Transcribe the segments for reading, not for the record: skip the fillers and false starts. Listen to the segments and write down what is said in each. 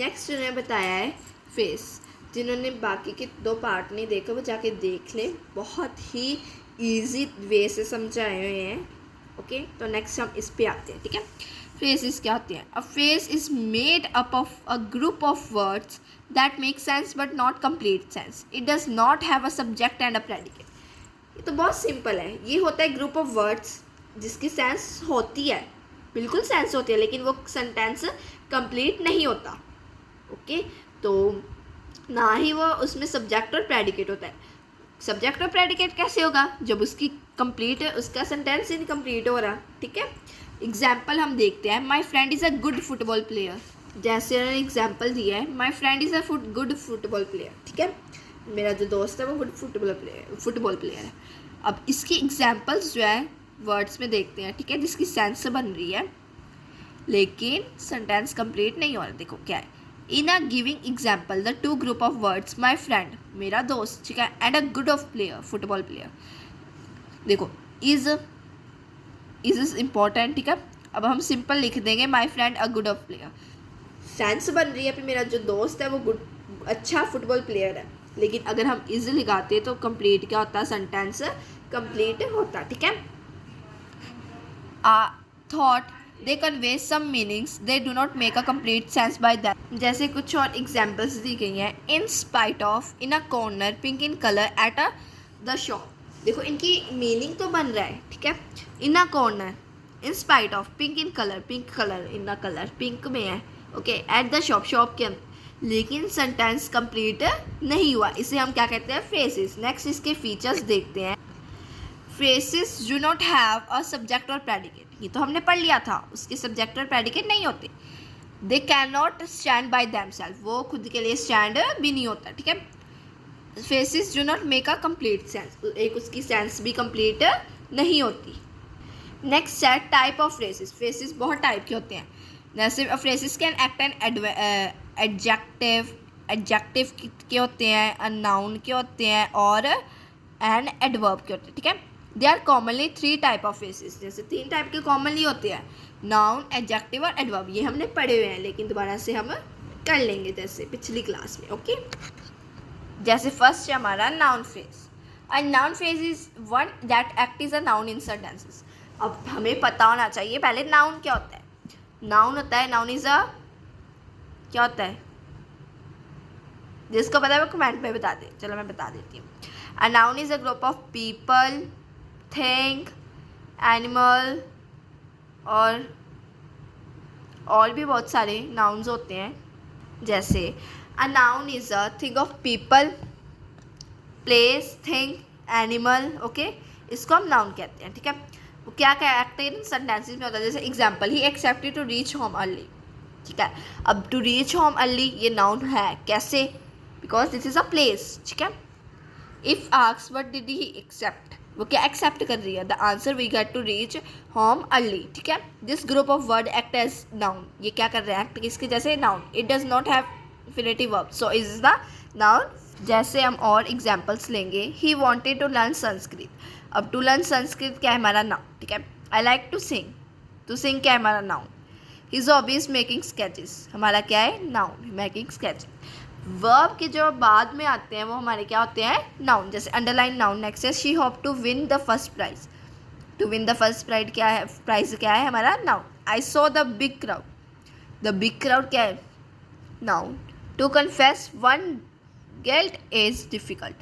Next उन्होंने बताया है फेस। जिन्होंने बाकी के 2 पार्ट नहीं देखे वो जाके देख ले, बहुत ही ईजी वे से समझाए हुए हैं। ओके, तो नेक्स्ट हम इस पे आते हैं। ठीक है, फेसेस क्या होते हैं? अ face is made up of a group of words that make sense but not complete sense. It does not have a subject and a predicate. ये तो बहुत सिंपल है। ये होता है ग्रुप ऑफ वर्ड्स जिसकी सेंस होती है, बिल्कुल सेंस होती है, लेकिन वो सेंटेंस कंप्लीट नहीं होता। ओके, तो ना ही वो उसमें सब्जेक्ट और प्रेडिकेट होता है। सब्जेक्ट और प्रेडिकेट कैसे होगा? जब उसकी कंप्लीट है, उसका सेंटेंस इनकम्प्लीट हो रहा। ठीक है, एग्जाम्पल हम देखते हैं। My friend is a good football player. जैसे उन्होंने एग्जाम्पल दिया है, my friend is a good football player. ठीक है, मेरा जो दोस्त है वो गुड फुटबॉल प्लेयर है। अब इसकी एग्जाम्पल्स जो है वर्ड्स में देखते हैं। ठीक है, जिसकी सेंस बन रही है लेकिन सेंटेंस कंप्लीट नहीं हो रहा। देखो क्या है, in a giving example the 2 group of words my friend मेरा दोस्त, ठीक है, and a good of player football player. देखो इज इम्पॉर्टेंट। ठीक है, अब हम सिंपल लिख देंगे my friend a good of player. Sense बन रही है फिर मेरा जो दोस्त है वो गुड अच्छा फुटबॉल प्लेयर है, लेकिन अगर हम इज लगाते तो कंप्लीट क्या होता? सेंटेंस कंप्लीट होता। ठीक है, thought they convey some meanings they do not make a complete sense by that. जैसे कुछ और एग्जाम्पल्स दी गई हैं। In spite of, in a corner, pink in colour at the shop. देखो इनकी मीनिंग तो बन रहा है। ठीक है, in a corner, in spite of, pink in colour, pink colour, in a colour pink में है। Okay, at the shop, shop के अंदर, लेकिन सेंटेंस कंप्लीट नहीं हुआ। इसे हम क्या कहते हैं? फ्रेजेस। नेक्स्ट इसके फीचर्स देखते हैं। Phrases do not have a subject और प्रेडिकेट। ये तो हमने पढ़ लिया था, उसके सब्जेक्ट और प्रेडिकेट नहीं होते। They can not stand by themself, वो खुद के लिए स्टैंड भी नहीं होता। ठीक है, phrases do not make a complete sense, एक उसकी सेंस भी कंप्लीट नहीं होती। नेक्स्ट है टाइप ऑफ फ्रेजेस। फ्रेजेस बहुत टाइप के होते हैं। जैसे phrases can act an adjective, adjective के होते हैं, अ नाउन के होते हैं और एन एडवर्ब के होते हैं। ठीक है, they are commonly 3 type of phrases. जैसे 3 टाइप के कॉमनली होते हैं, नाउन, एडजेक्टिव और एडवर्ब। ये हमने पढ़े हुए हैं, लेकिन दोबारा से हम कर लेंगे जैसे पिछली क्लास में। ओके, जैसे फर्स्ट है हमारा noun phrase. A noun phrase is one that act is a noun in sentences. अब हमें पता होना चाहिए पहले नाउन क्या होता है। नाउन होता है, नाउन इज अ, क्या होता है? जिसको पता है वो कमेंट में बता दे। चलो मैं बता देती हूँ। A noun is a group of people, thing, animal और भी बहुत सारे नाउन्स होते हैं। जैसे a noun is a thing of people, place, thing, animal. Okay, इसको हम नाउन कहते हैं। ठीक है, वो क्या क्या एक्ट इन सेंटेंसेस में होता है। जैसे example, he expected to reach home early. ठीक है, अब टू रीच होम अर्ली ये नाउन है। कैसे? Because this is a place. ठीक है, if asked what did he expect, वो क्या एक्सेप्ट कर रही है? The answer we get to reach home early. ठीक है, this group of word act as noun. ये क्या कर रहे हैं? एक्ट किसके जैसे? Noun. It does not have infinitive verb, so is the noun. जैसे हम और एग्जाम्पल्स लेंगे। He wanted to learn Sanskrit. अब टू लर्न संस्कृत क्या है? हमारा नाउन। ठीक है, I like to sing, to sing क्या है? हमारा noun. His hobby is making sketches, हमारा क्या है? Noun, making sketches. वर्ब के जो बाद में आते हैं वो हमारे क्या होते हैं? नाउन। जैसे अंडरलाइन नाउन। नेक्स्ट है she hope to win the first prize. To win the first prize क्या है? प्राइज क्या है? हमारा noun. I saw the big crowd, the big crowd क्या है? Noun. To confess one guilt is difficult,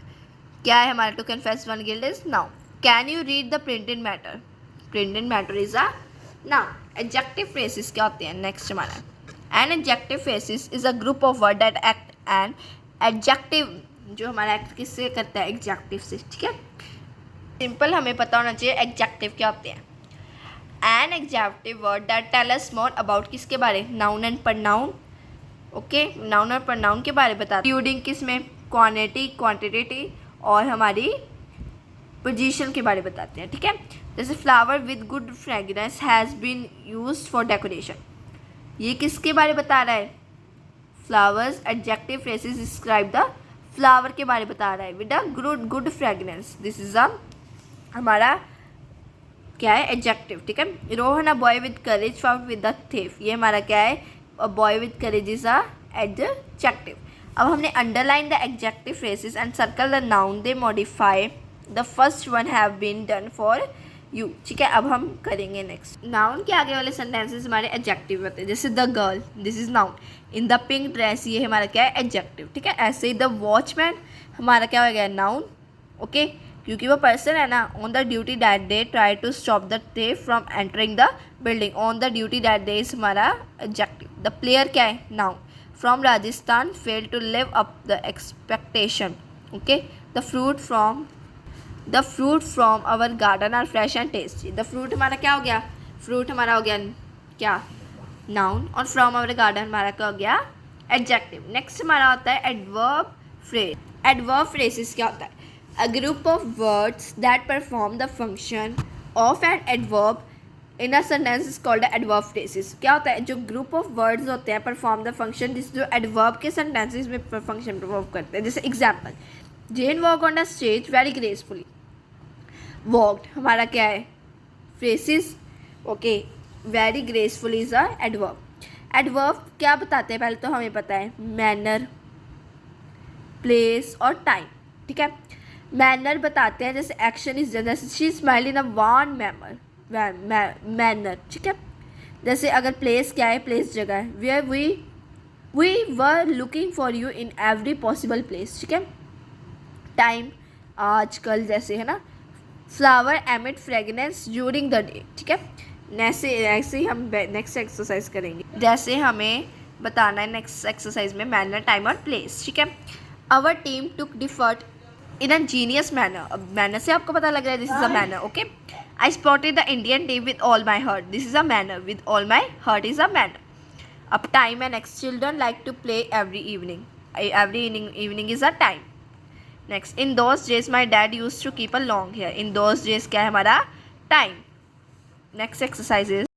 क्या है हमारा? To confess one guilt is noun. Can you read the printed matter, printed matter is a noun. Adjective phrases क्या होते हैं? Next हमारा an adjective phrases is a group of word that act an adjective, जो हमारा act किससे करता है? Adjective से। ठीक है, सिंपल हमें पता होना चाहिए एडजेक्टिव क्या होते हैं। An adjective word that tell us more about, किसके बारे? Noun and pronoun. Okay, noun और प्रोनाउन के बारे बता, इंक्लूडिंग किस में? क्वांटिटी, क्वांटिटी और हमारी पोजीशन के बारे बताते हैं। ठीक है, जैसे flower with good fragrance has been used for decoration, ये किसके बारे बता रहा है? Flowers. Adjective phrases describe the flower के बारे बता रहा है with a good fragrance, this is a हमारा क्या है? एडजेक्टिव। ठीक है, Rohan a boy with courage found with the thief, ये हमारा क्या है? A boy with courage is a adjective. अब हमने underline the adjective phrases and circle the noun they modify the first one have been done for you. ठीक है, अब हम करेंगे नेक्स्ट। नाउन के आगे वाले सेंटेंसेस हमारे एडजेक्टिव होते हैं, जैसे the girl, this is noun. In the pink dress, ये हमारा क्या है, एडजेक्टिव। ठीक है, ऐसे ही द वॉचमैन हमारा क्या हो गया, नाउन। ओके, क्योंकि वो पर्सन है ना। On the duty that day try to stop the thief from entering the building. On the duty that day is हमारा एडजेक्टिव। द प्लेयर क्या है, noun. From Rajasthan fail to live up the expectation. Okay, the fruit from our garden are fresh and tasty. The fruit हमारा क्या हो गया, fruit हमारा हो गया क्या, नाउन। और फ्रॉम आवर गार्डन हमारा क्या हो गया, एडजेक्टिव। नेक्स्ट हमारा होता है एडवर्ब फ्रेज। एडवर्ब फ्रेजेस क्या होता है, a group of words that perform the function of an adverb in a sentence is called adverb phrases. क्या होता है, जो ग्रुप ऑफ वर्ड्स होते हैं परफॉर्म द फंक्शन, जिस जो एडवर्ब के सेंटेंसेस में फंक्शन परफॉर्म करते हैं। जैसे example, Jane walk on the stage very gracefully. Walked हमारा क्या है, phrases. Okay, very graceful is a adverb. Adverb क्या बताते हैं, पहले तो हमें पता है मैनर, प्लेस और टाइम। ठीक है, मैनर बताते हैं, जैसे एक्शन इज डन, जैसे she smile in a warm manner. ठीक है, जैसे अगर प्लेस क्या है, प्लेस जगह है, where we were looking for you in every possible place. ठीक है, टाइम आज कल जैसे है ना। Flower emit fragrance during the day. ठीक है, ऐसे ही हम नेक्स्ट एक्सरसाइज करेंगे, जैसे हमें बताना है नेक्स्ट एक्सरसाइज में मैनर, टाइम और प्लेस। ठीक है, our team took different in a genius manner. अब मैनर से आपको पता लग रहा है this is a manner. Okay, I spotted the Indian team with all my heart, this is a manner. With all my heart is a manner. अब time है, next children like to play every evening is a time. Next, in those days my dad use to keep a long hair. In those days क्या है हमारा, time. Next exercise is